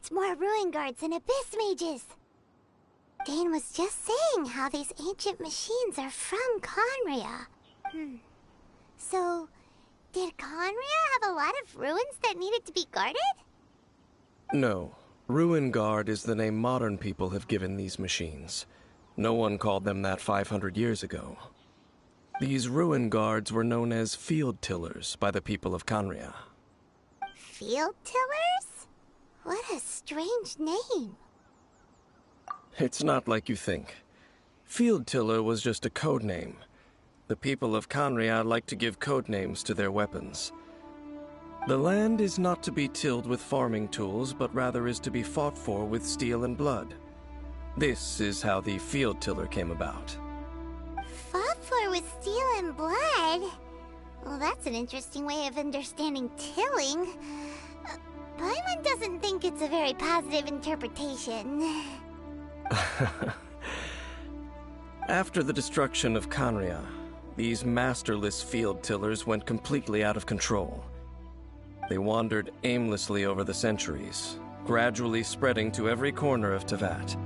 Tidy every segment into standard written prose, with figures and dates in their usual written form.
It's more ruin guards and abyss mages. Dane was just saying how these ancient machines are from Conria. So, did Conria have a lot of ruins that needed to be guarded? No. Ruin Guard is the name modern people have given these machines. No one called them that 500 years ago. These Ruin Guards were known as Field Tillers by the people of Conria. Field Tillers? What a strange name. It's not like you think. Field Tiller was just a code name. The people of Conria like to give code names to their weapons. The land is not to be tilled with farming tools, but rather is to be fought for with steel and blood. This is how the Field Tiller came about. Fought for with steel and blood? Well, that's an interesting way of understanding tilling. Paimon doesn't think it's a very positive interpretation. After the destruction of Conria, these masterless field tillers went completely out of control. They wandered aimlessly over the centuries, gradually spreading to every corner of Teyvat.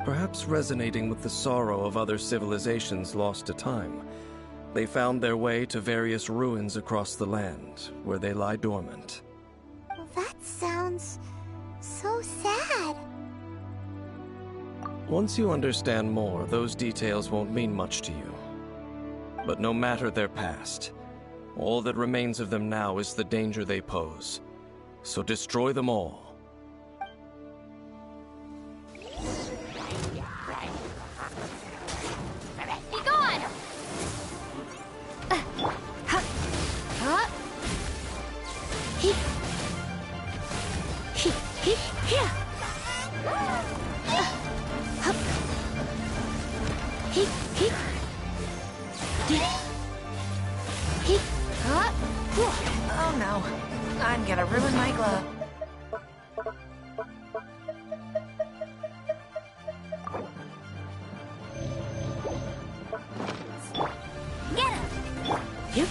Perhaps resonating with the sorrow of other civilizations lost to time, they found their way to various ruins across the land, where they lie dormant. That sounds so sad. Once you understand more, those details won't mean much to you. But no matter their past, all that remains of them now is the danger they pose. So destroy them all. Be gone! Oh no, I'm gonna ruin my glove. Get him! Yep.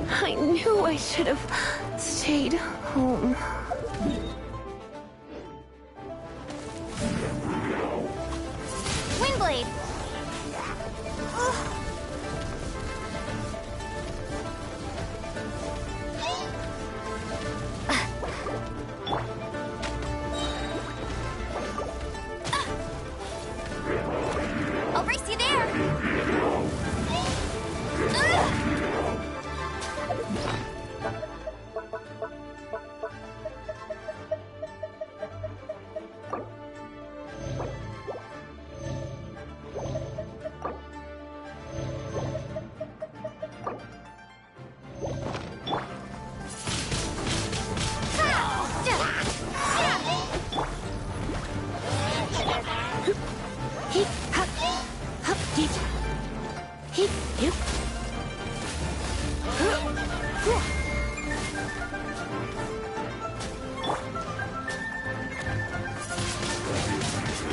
I knew I should have stayed home. Windblade! I'll race you there!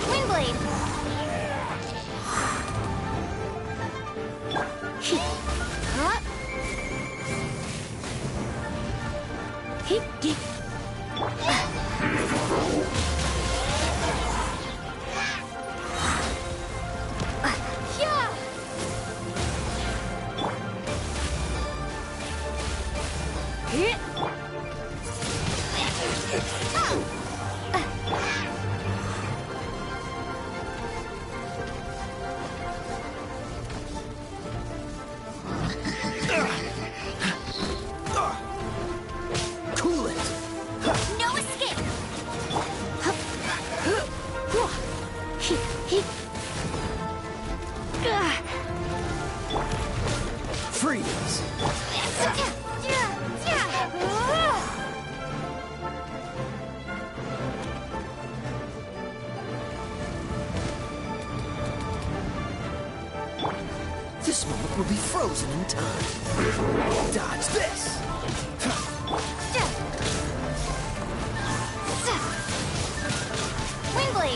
Windblade! Cool it! No escape! Freeze! This moment will be frozen in time. Dodge this! Windblade!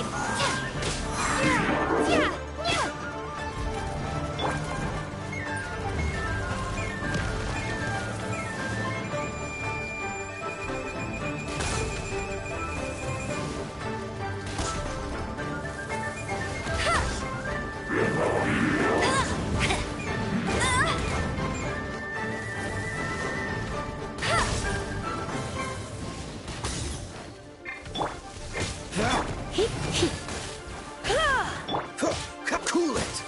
Cool it!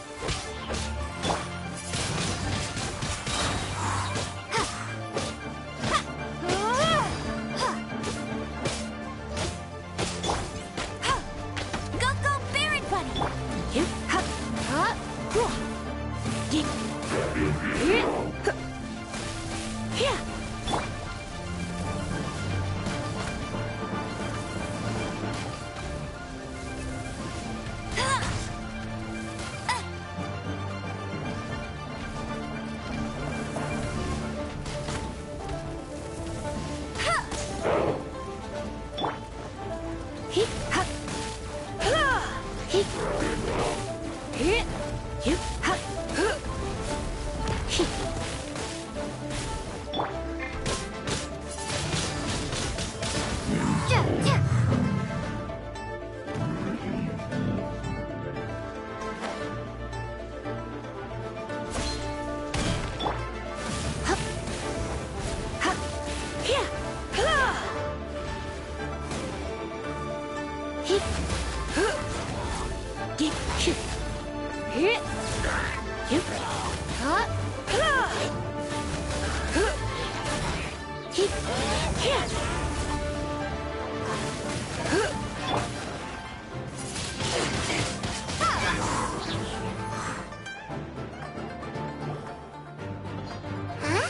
Huh?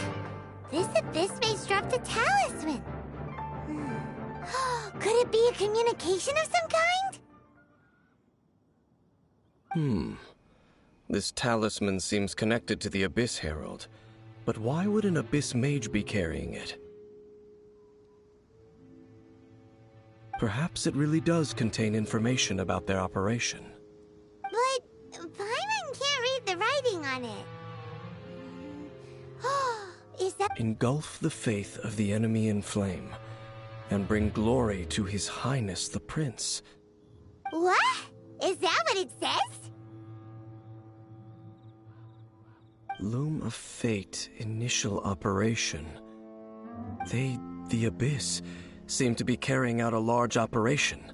This abyss mage dropped a talisman. Could it be a communication of some kind? This talisman seems connected to the Abyss Herald. But why would an Abyss Mage be carrying it? Perhaps it really does contain information about their operation. But Paimon can't read the writing on it. Is that... Engulf the faith of the enemy in flame, and bring glory to His Highness the Prince. What? Is that what it says? Loom of Fate initial operation. They, the Abyss, seem to be carrying out a large operation.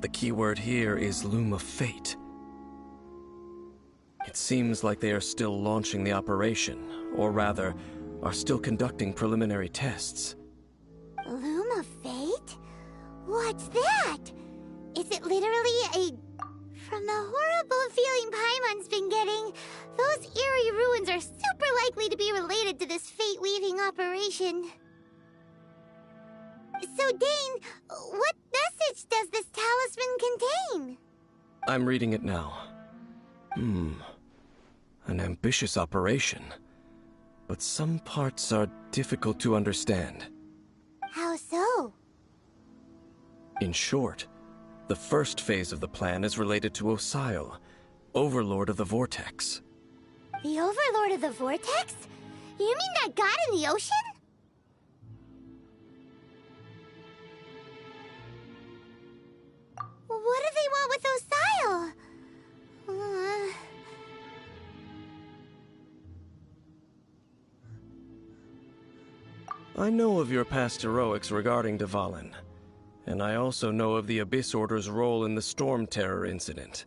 The keyword here is Loom of Fate. It seems like they are still launching the operation, or rather, are still conducting preliminary tests. Loom of Fate? What's that? Is it literally a... From the horrible feeling Paimon's been getting, those eerie ruins are super likely to be related to this fate-weaving operation. So, Dane, what message does this talisman contain? I'm reading it now. An ambitious operation. But some parts are difficult to understand. How so? In short, the first phase of the plan is related to Osial, Overlord of the Vortex. The Overlord of the Vortex? You mean that god in the ocean? What do they want with Osial? I know of your past heroics regarding Dvalin, and I also know of the Abyss Order's role in the Storm Terror incident.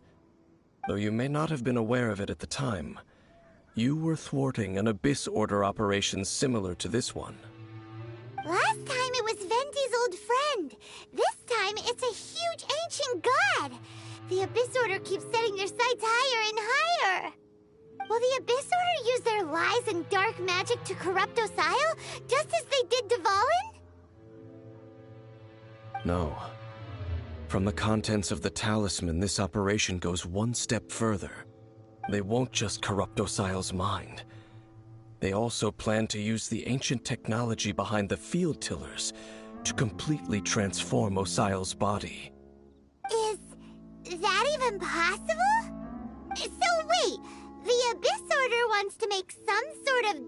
Though you may not have been aware of it at the time, you were thwarting an Abyss Order operation similar to this one. Last time it was Venti's old friend. This time it's a huge ancient god. The Abyss Order keeps setting their sights higher and higher. Will the Abyss Order use their lies and dark magic to corrupt Osial, just as they did Dvalin? No. From the contents of the talisman, this operation goes one step further. They won't just corrupt Osial's mind. They also plan to use the ancient technology behind the field tillers to completely transform Osial's body. Is that even possible? So wait, the Abyss Order wants to make some sort of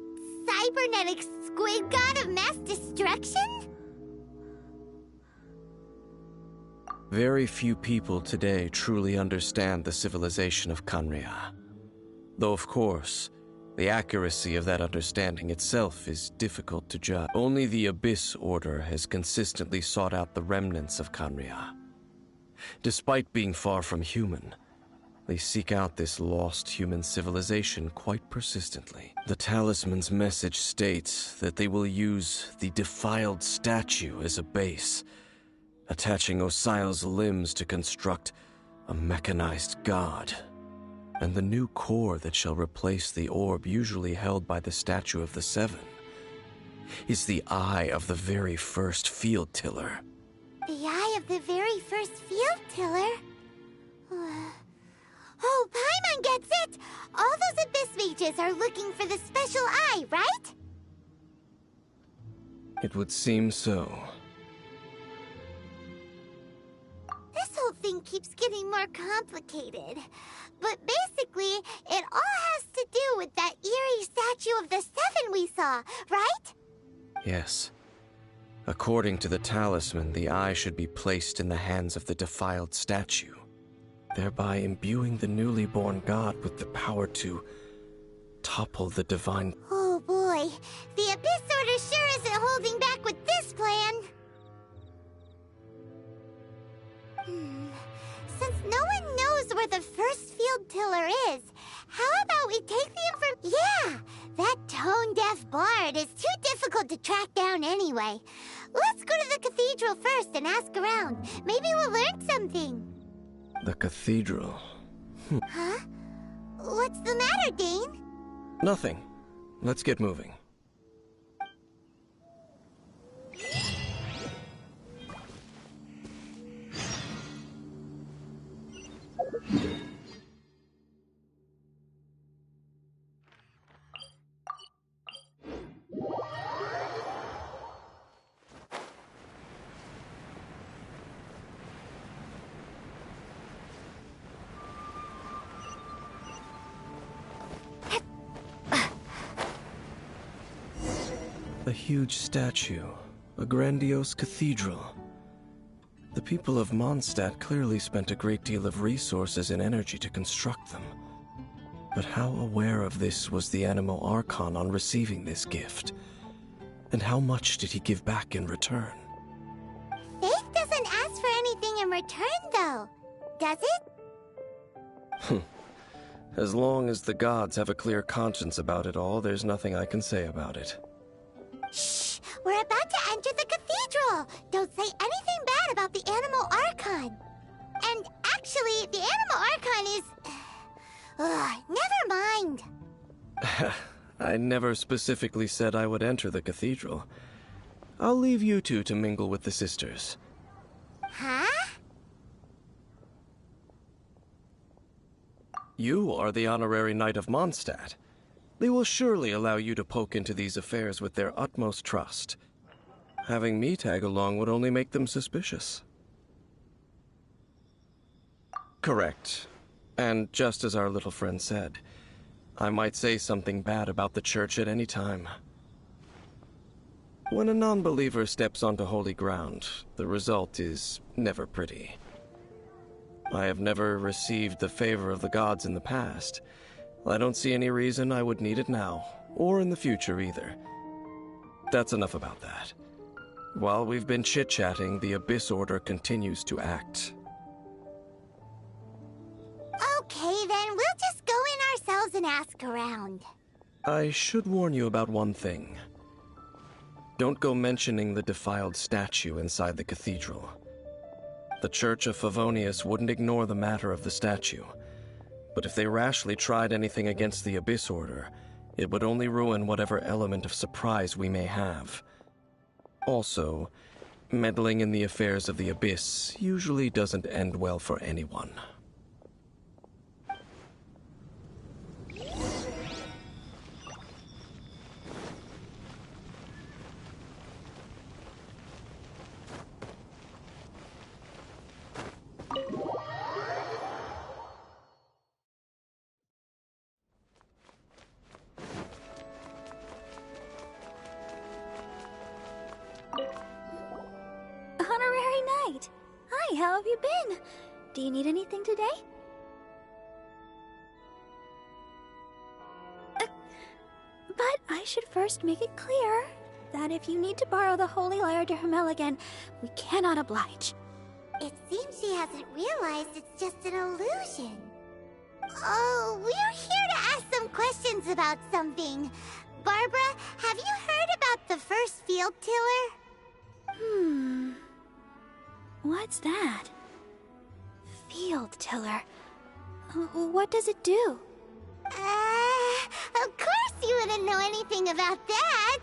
cybernetic squid god of mass destruction? Very few people today truly understand the civilization of Khaenri'ah. Though of course, the accuracy of that understanding itself is difficult to judge. Only the Abyss Order has consistently sought out the remnants of Khaenri'ah. Despite being far from human, they seek out this lost human civilization quite persistently. The talisman's message states that they will use the defiled statue as a base, attaching Osial's limbs to construct a mechanized god. And the new core that shall replace the orb usually held by the Statue of the Seven is the eye of the very first field tiller. The eye of the very first field tiller? Oh, Paimon gets it! All those abyss mages are looking for the special eye, right? It would seem so. This whole thing keeps getting more complicated. But basically, it all has to do with that eerie Statue of the Seven we saw, right? Yes. According to the talisman, the eye should be placed in the hands of the defiled statue, thereby imbuing the newly born god with the power to topple the divine. Oh boy, the Abyss Order sure isn't holding back with this plan. Since no one knows where the first field tiller is, how about we take the Yeah, that tone-deaf bard is too difficult to track down anyway. Let's go to the cathedral first and ask around. Maybe we'll learn something. The cathedral. Huh? What's the matter, Dane? Nothing. Let's get moving. A huge statue, a grandiose cathedral. The people of Mondstadt clearly spent a great deal of resources and energy to construct them. But how aware of this was the Animo Archon on receiving this gift? And how much did he give back in return? Faith doesn't ask for anything in return, though, does it? As long as the gods have a clear conscience about it all, there's nothing I can say about it. Shh! We're about to enter the cathedral! Don't say anything bad about the Animo Archon! And actually, the Animo Archon is... never mind! I never specifically said I would enter the cathedral. I'll leave you two to mingle with the sisters. Huh? You are the honorary knight of Mondstadt. They will surely allow you to poke into these affairs with their utmost trust. Having me tag along would only make them suspicious. Correct. And just as our little friend said, I might say something bad about the church at any time. When a non-believer steps onto holy ground, the result is never pretty. I have never received the favor of the gods in the past. I don't see any reason I would need it now, or in the future either. That's enough about that. While we've been chit-chatting, the Abyss Order continues to act. Okay, then we'll just go in ourselves and ask around. I should warn you about one thing. Don't go mentioning the defiled statue inside the cathedral. The Church of Favonius wouldn't ignore the matter of the statue. But if they rashly tried anything against the Abyss Order, it would only ruin whatever element of surprise we may have. Also, meddling in the affairs of the Abyss usually doesn't end well for anyone. Honorary Knight! Hi, how have you been? Do you need anything today? But I should first make it clear that if you need to borrow the Holy Lyre de Hermel again, we cannot oblige. It seems she hasn't realized it's just an illusion. Oh, we're here to ask some questions about something. Barbara, have you heard about the first field tiller? What's that? Field tiller. What does it do? Of course you wouldn't know anything about that.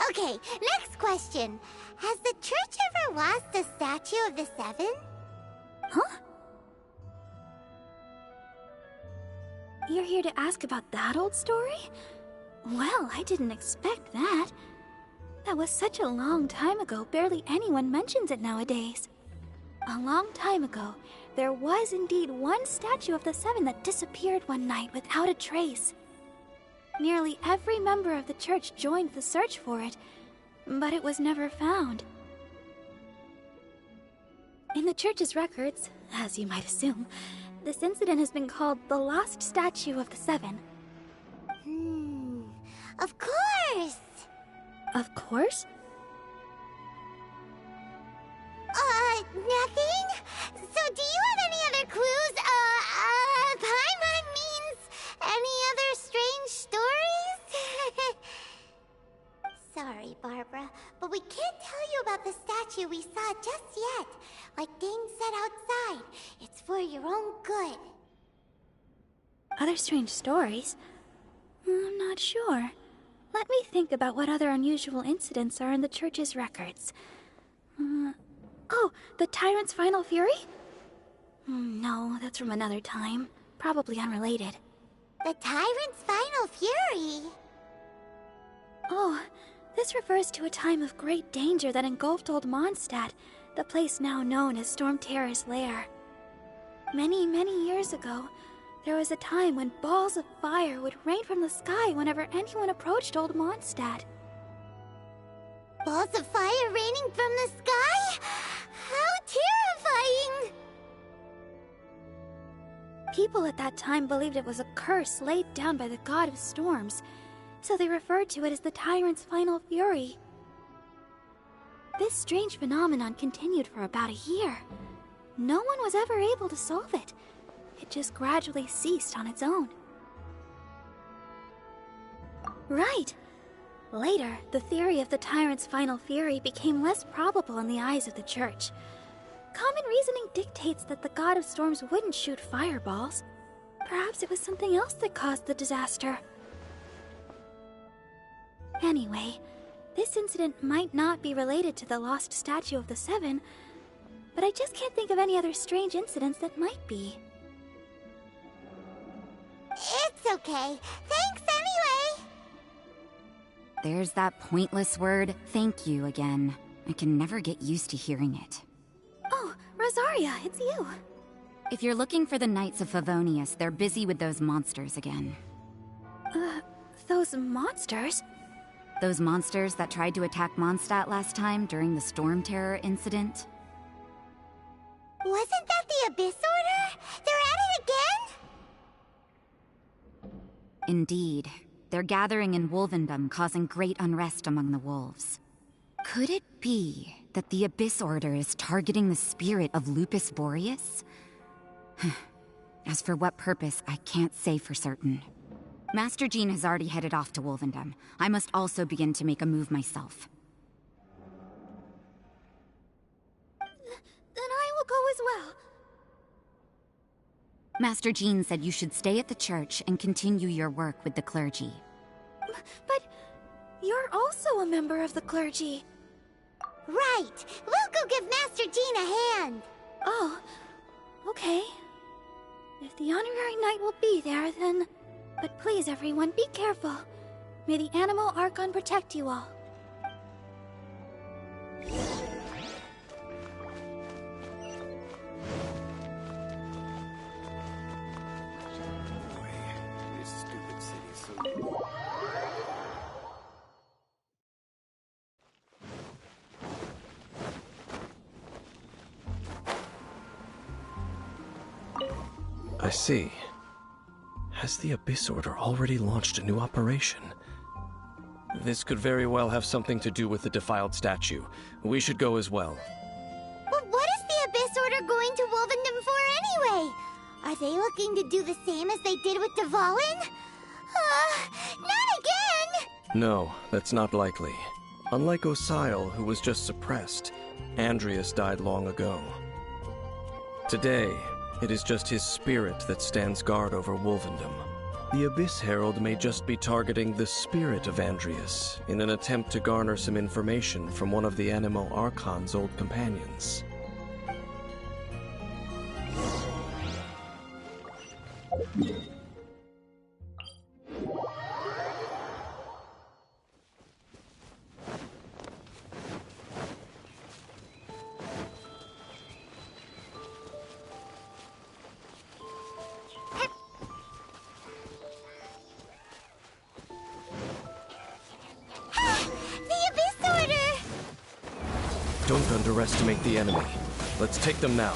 Okay, next question. Has the church ever lost a statue of the Seven? Huh? You're here to ask about that old story? Well, I didn't expect that. That was such a long time ago, barely anyone mentions it nowadays. A long time ago, there was indeed one statue of the Seven that disappeared one night without a trace. Nearly every member of the church joined the search for it, but it was never found. In the church's records, as you might assume, this incident has been called the Lost Statue of the Seven. Of course! Of course? Nothing? So do you have any other clues? Paimon means any other strange stories? Sorry, Barbara, but we can't tell you about the statue we saw just yet. Like Dane said outside, it's for your own good. Other strange stories? I'm not sure. Let me think about what other unusual incidents are in the church's records. Oh, the Tyrant's Final Fury? No, that's from another time. Probably unrelated. The Tyrant's Final Fury? Oh, this refers to a time of great danger that engulfed Old Mondstadt, the place now known as Storm Terror's lair. Many, many years ago, there was a time when balls of fire would rain from the sky whenever anyone approached Old Mondstadt. Balls of fire raining from the sky? How terrifying! People at that time believed it was a curse laid down by the god of storms, so they referred to it as the Tyrant's Final Fury. This strange phenomenon continued for about a year. No one was ever able to solve it. It just gradually ceased on its own. Right. Later, the theory of the Tyrant's Final Fury became less probable in the eyes of the church. Common reasoning dictates that the god of storms wouldn't shoot fireballs. Perhaps it was something else that caused the disaster. Anyway, this incident might not be related to the lost statue of the Seven, but I just can't think of any other strange incidents that might be. It's okay. Thanks anyway! There's that pointless word, thank you, again. I can never get used to hearing it. Oh, Rosaria, it's you. If you're looking for the Knights of Favonius, they're busy with those monsters again. Those monsters? Those monsters that tried to attack Mondstadt last time during the Storm Terror incident? Wasn't that the Abyss Order? They're at it again? Indeed. They're gathering in Wolvendom, causing great unrest among the wolves. Could it be that the Abyss Order is targeting the spirit of Lupus Boreas? As for what purpose, I can't say for certain. Master Jean has already headed off to Wolvendom. I must also begin to make a move myself. Then I will go as well. Master Jean said you should stay at the church and continue your work with the clergy. But you're also a member of the clergy. Right! We'll go give Master Jean a hand! Oh, okay. If the honorary knight will be there, then... But please, everyone, be careful. May the Animal Archon protect you all. This stupid city so... I see. Has the Abyss Order already launched a new operation? This could very well have something to do with the defiled statue. We should go as well. But what is the Abyss Order going to Wolvendom for anyway? Are they looking to do the same as they did with Dvalin? Not again! No, that's not likely. Unlike Osile, who was just suppressed, Andrias died long ago. Today, it is just his spirit that stands guard over Wolvendom. The Abyss Herald may just be targeting the spirit of Andrias in an attempt to garner some information from one of the Animo Archon's old companions. Don't underestimate the enemy. Let's take them now.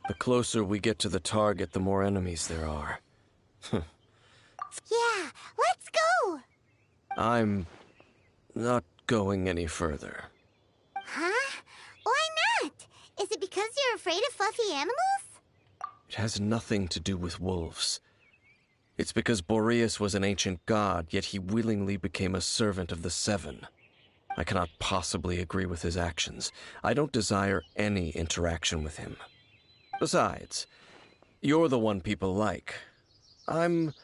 The closer we get to the target, the more enemies there are. Yeah, let's go! I'm not going any further. Huh? Why not? Is it because you're afraid of fluffy animals? It has nothing to do with wolves. It's because Boreas was an ancient god, yet he willingly became a servant of the Seven. I cannot possibly agree with his actions. I don't desire any interaction with him. Besides, you're the one people like. I'm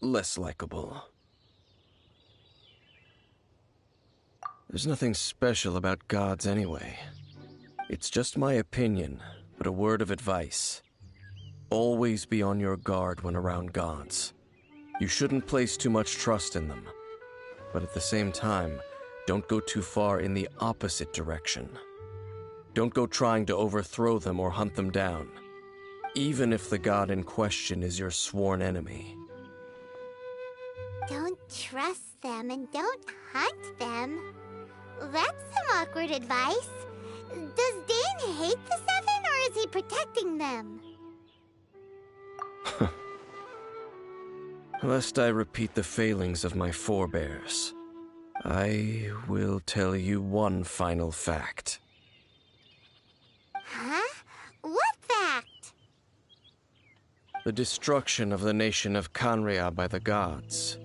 less likable. There's nothing special about gods anyway. It's just my opinion, but a word of advice. Always be on your guard when around gods. You shouldn't place too much trust in them. But at the same time, don't go too far in the opposite direction. Don't go trying to overthrow them or hunt them down, even if the god in question is your sworn enemy. Don't trust them and don't hunt them. That's some awkward advice. Does Dane hate the Seven, or is he protecting them? Lest I repeat the failings of my forebears, I will tell you one final fact. Huh? What fact? The destruction of the nation of Khaenri'ah by the gods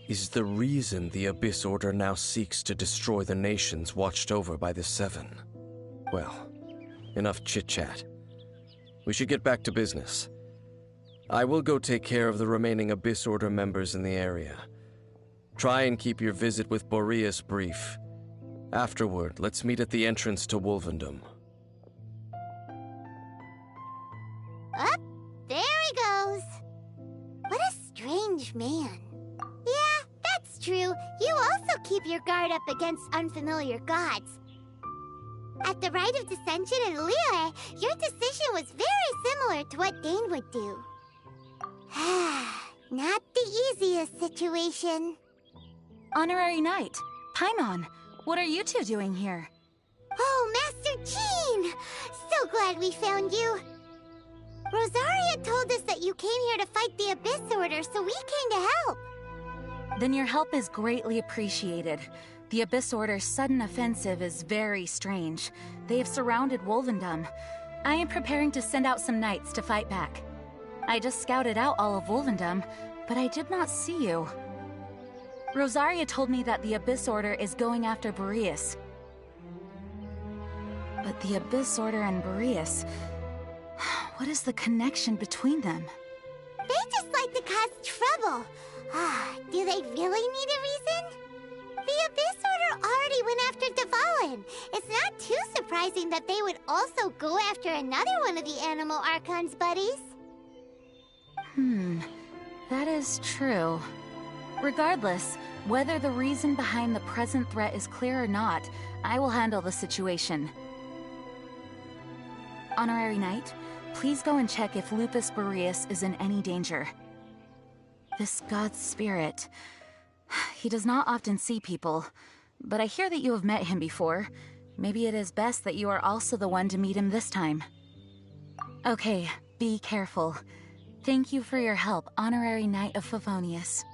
is the reason the Abyss Order now seeks to destroy the nations watched over by the Seven. Well, enough chit-chat. We should get back to business. I will go take care of the remaining Abyss Order members in the area. Try and keep your visit with Boreas brief. Afterward, let's meet at the entrance to Wolvendom. Up, there he goes. What a strange man. Yeah, that's true. You also keep your guard up against unfamiliar gods. At the Rite of Dissension in Liyue, your decision was very similar to what Dane would do. Not the easiest situation. Honorary Knight, Paimon, what are you two doing here? Oh, Master Jean! So glad we found you. Rosaria told us that you came here to fight the Abyss Order, so we came to help. Then your help is greatly appreciated. The Abyss Order's sudden offensive is very strange. They have surrounded Wolvendom. I am preparing to send out some knights to fight back. I just scouted out all of Wolvendom, but I did not see you. Rosaria told me that the Abyss Order is going after Boreas. But the Abyss Order and Boreas... what is the connection between them? They just like to cause trouble. Do they really need a reason? The Abyss Order already went after Dvalin. It's not too surprising that they would also go after another one of the Animal Archon's buddies. That is true. Regardless, whether the reason behind the present threat is clear or not, I will handle the situation. Honorary Knight, please go and check if Lupus Boreas is in any danger. This god's spirit... he does not often see people, but I hear that you have met him before. Maybe it is best that you are also the one to meet him this time. Okay, be careful. Thank you for your help, Honorary Knight of Favonius.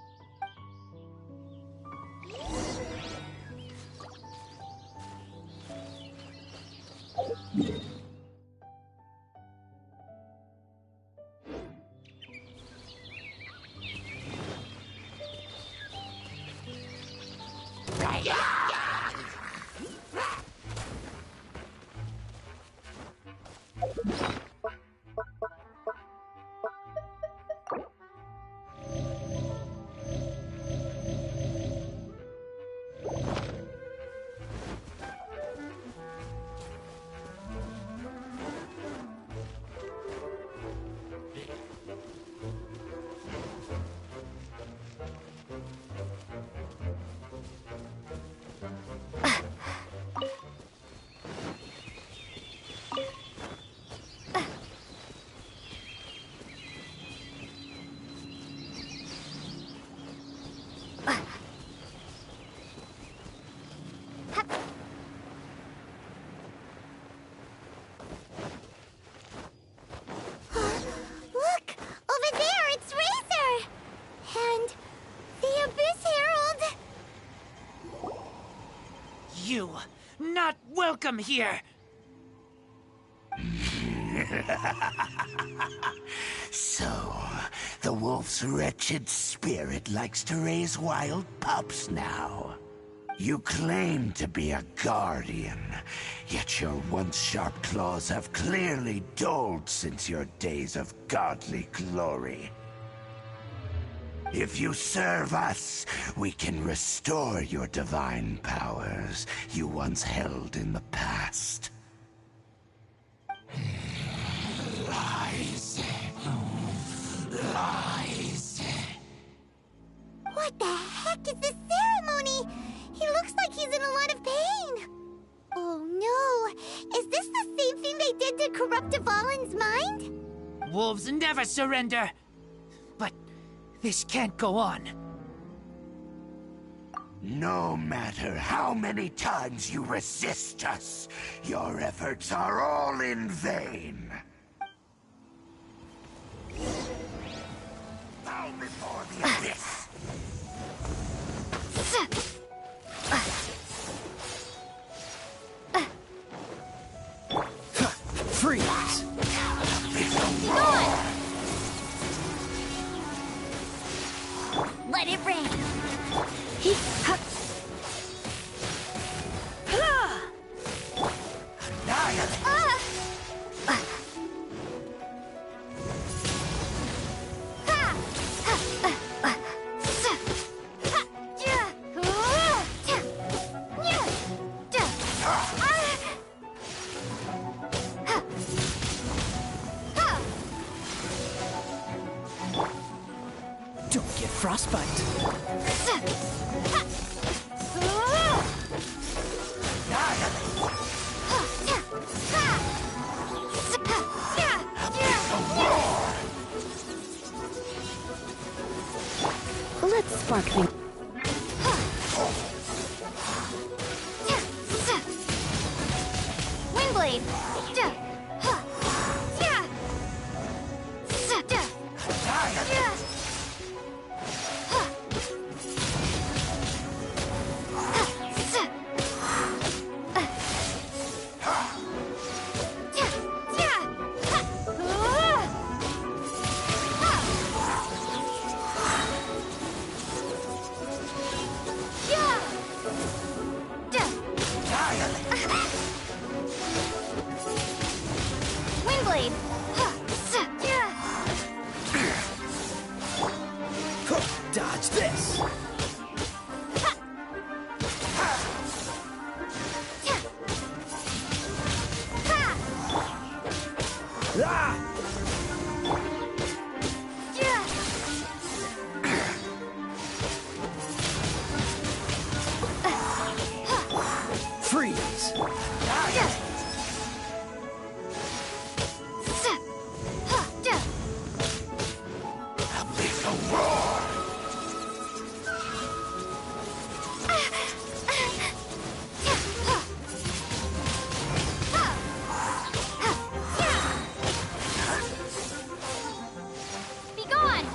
You, not welcome here! So, the wolf's wretched spirit likes to raise wild pups now. You claim to be a guardian, yet your once sharp claws have clearly dulled since your days of godly glory. If you serve us, we can restore your divine powers you once held in the past. Lies. Lies. What the heck is this ceremony? He looks like he's in a lot of pain. Oh no! Is this the same thing they did to corrupt Dvalin's mind? Wolves never surrender! But this can't go on. No matter how many times you resist us, your efforts are all in vain. Bow before the abyss. Freeze! Let it rain. Don't get frostbite. Let's spark things. Windblade. Windblade! Dodge this! Ah! Freeze! A big roar! Be gone!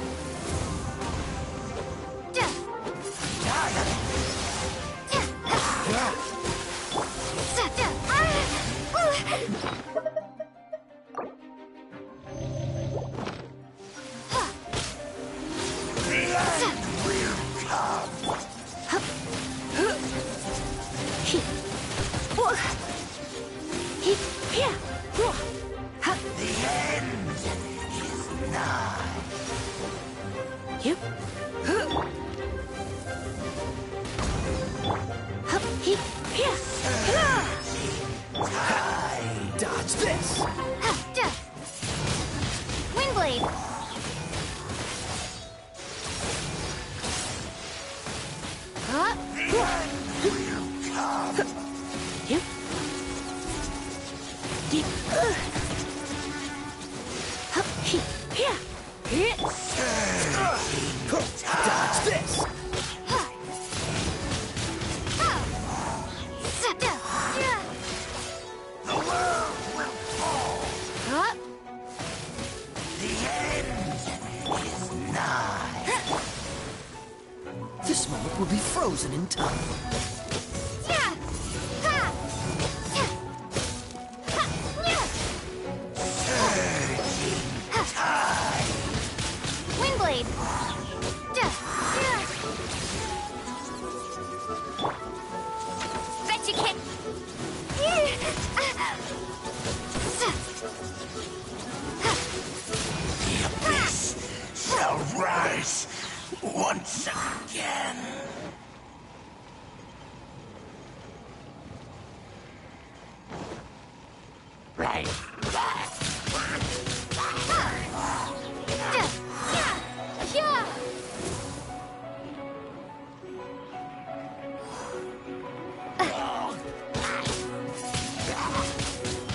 The end is nigh. Dodge this! Windblade! Dodge this! The world will fall. The end is nigh. This moment will be frozen in time. Windblade! Bet you can't. The abyss shall rise once again. Right back.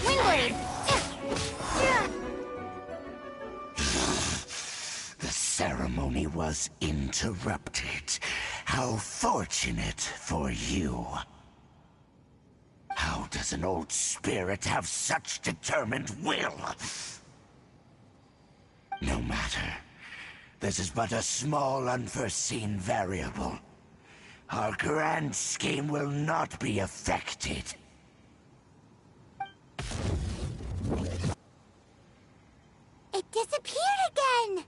Windblade! The ceremony was interrupted. How fortunate for you. How does an old spirit have such determined will? No matter. This is but a small unforeseen variable. Our grand scheme will not be affected. It disappeared again!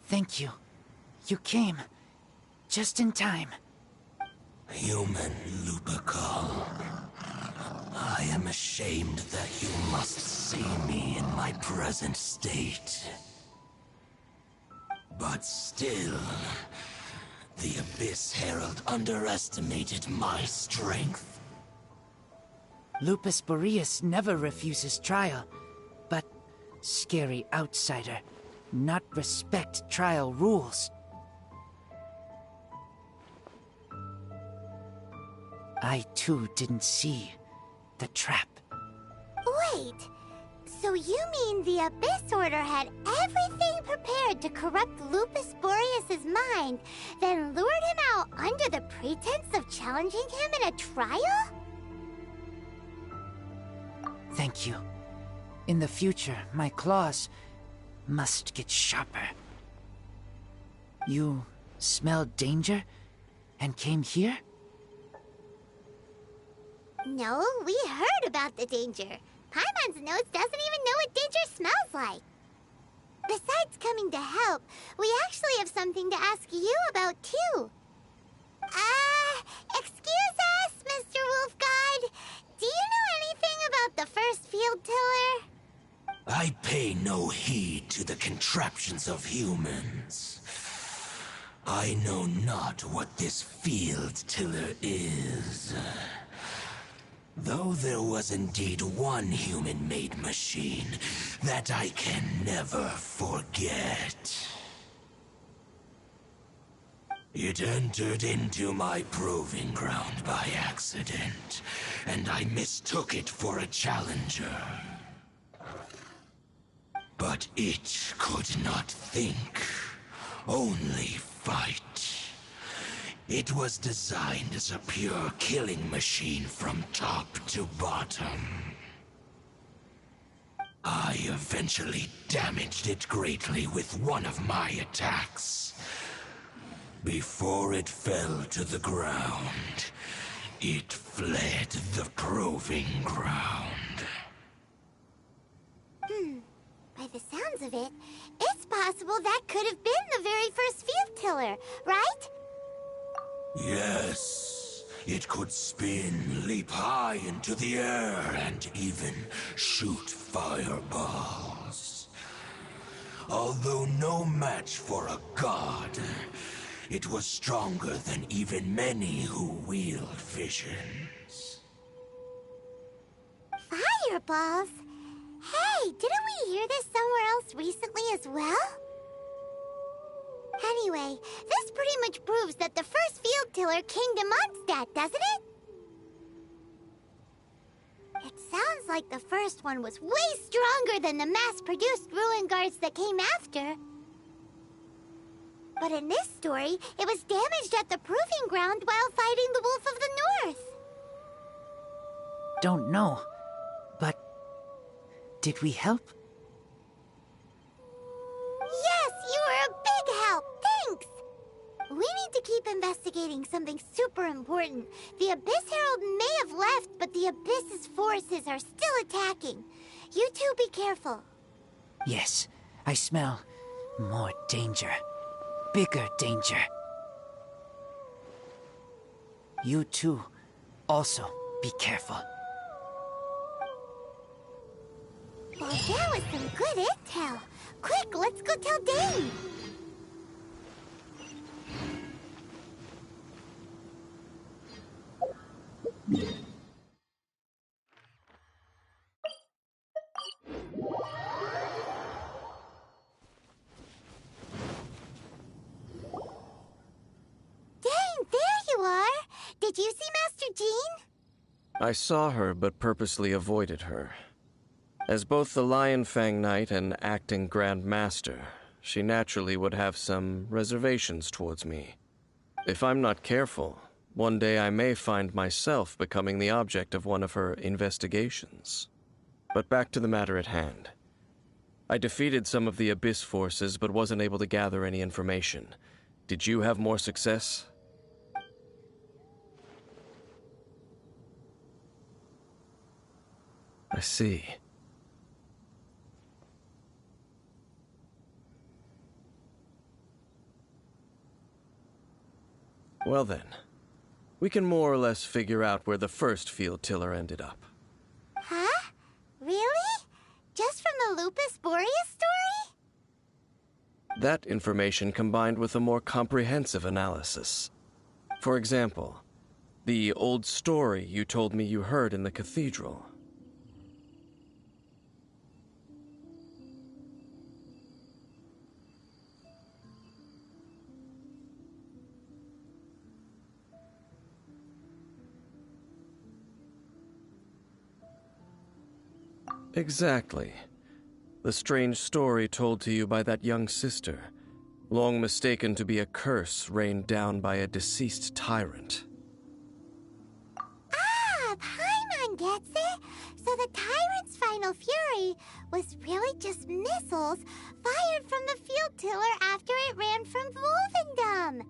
Thank you. You came. Just in time. Human Lupercal. I am ashamed that you must see me in my present state. But still, the Abyss Herald underestimated my strength. Lupus Boreas never refuses trial, but scary outsider, not respect trial rules. I too didn't see the trap. Wait, so you mean the Abyss Order had everything prepared to corrupt Lupus Boreas' mind, then lured him out under the pretense of challenging him in a trial? Thank you. In the future, my claws must get sharper. You smelled danger and came here? No, we heard about the danger. Paimon's nose doesn't even know what danger smells like. Besides coming to help, we actually have something to ask you about, too. Excuse us, Mr. Wolf I pay no heed to the contraptions of humans. I know not what this field tiller is. Though there was indeed one human-made machine that I can never forget. It entered into my proving ground by accident, and I mistook it for a challenger. But it could not think, only fight. It was designed as a pure killing machine from top to bottom. I eventually damaged it greatly with one of my attacks. Before it fell to the ground, it fled the proving ground. By the sounds of it, it's possible that could have been the very first field tiller, right? Yes, it could spin, leap high into the air, and even shoot fireballs. Although no match for a god, it was stronger than even many who wield visions. Fireballs? Hey, didn't we hear this somewhere else recently as well? Anyway, this pretty much proves that the first field tiller came to Mondstadt, doesn't it? It sounds like the first one was way stronger than the mass-produced ruin guards that came after. But in this story, it was damaged at the proving ground while fighting the Wolf of the North. Don't know, but did we help? Yes, you were a big help. Thanks. We need to keep investigating something super important. The Abyss Herald may have left, but the Abyss's forces are still attacking. You two be careful. Yes, I smell more danger. Bigger danger. You two also be careful. Well, that was some good intel. Quick, let's go tell Dane. Dane, there you are. Did you see Master Jean? I saw her, but purposely avoided her. As both the Lion Fang Knight and acting Grand Master, she naturally would have some reservations towards me. If I'm not careful, one day I may find myself becoming the object of one of her investigations. But back to the matter at hand. I defeated some of the Abyss forces, but wasn't able to gather any information. Did you have more success? I see. Well then, we can more or less figure out where the first field tiller ended up. Huh? Really? Just from the Lupus Boreas story? That information combined with a more comprehensive analysis. For example, the old story you told me you heard in the cathedral. Exactly. The strange story told to you by that young sister, long mistaken to be a curse rained down by a deceased tyrant. Ah, Paimon gets it. So the tyrant's final fury was really just missiles fired from the field tiller after it ran from Wolvendom.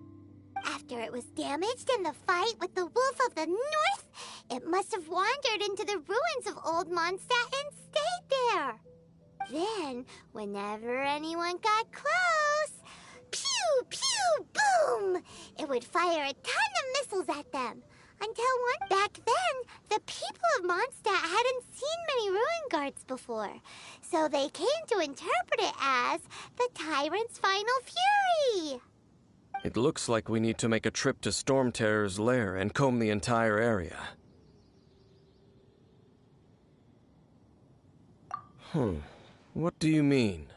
After it was damaged in the fight with the Wolf of the North, it must have wandered into the ruins of Old Mondstadt and stayed there. Then, whenever anyone got close, pew, pew, boom, it would fire a ton of missiles at them. Until back then, the people of Mondstadt hadn't seen many ruin guards before, so they came to interpret it as the Tyrant's final fury. It looks like we need to make a trip to Storm Terror's lair and comb the entire area. What do you mean?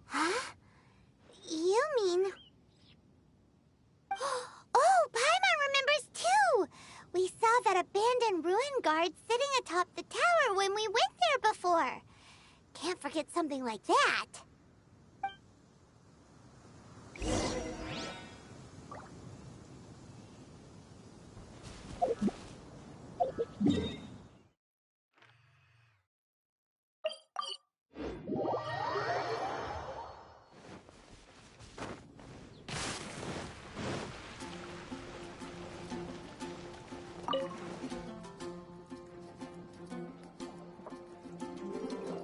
Huh? You mean... Oh, Paimon remembers too! We saw that abandoned ruin guard sitting atop the tower when we went there before. Can't forget something like that.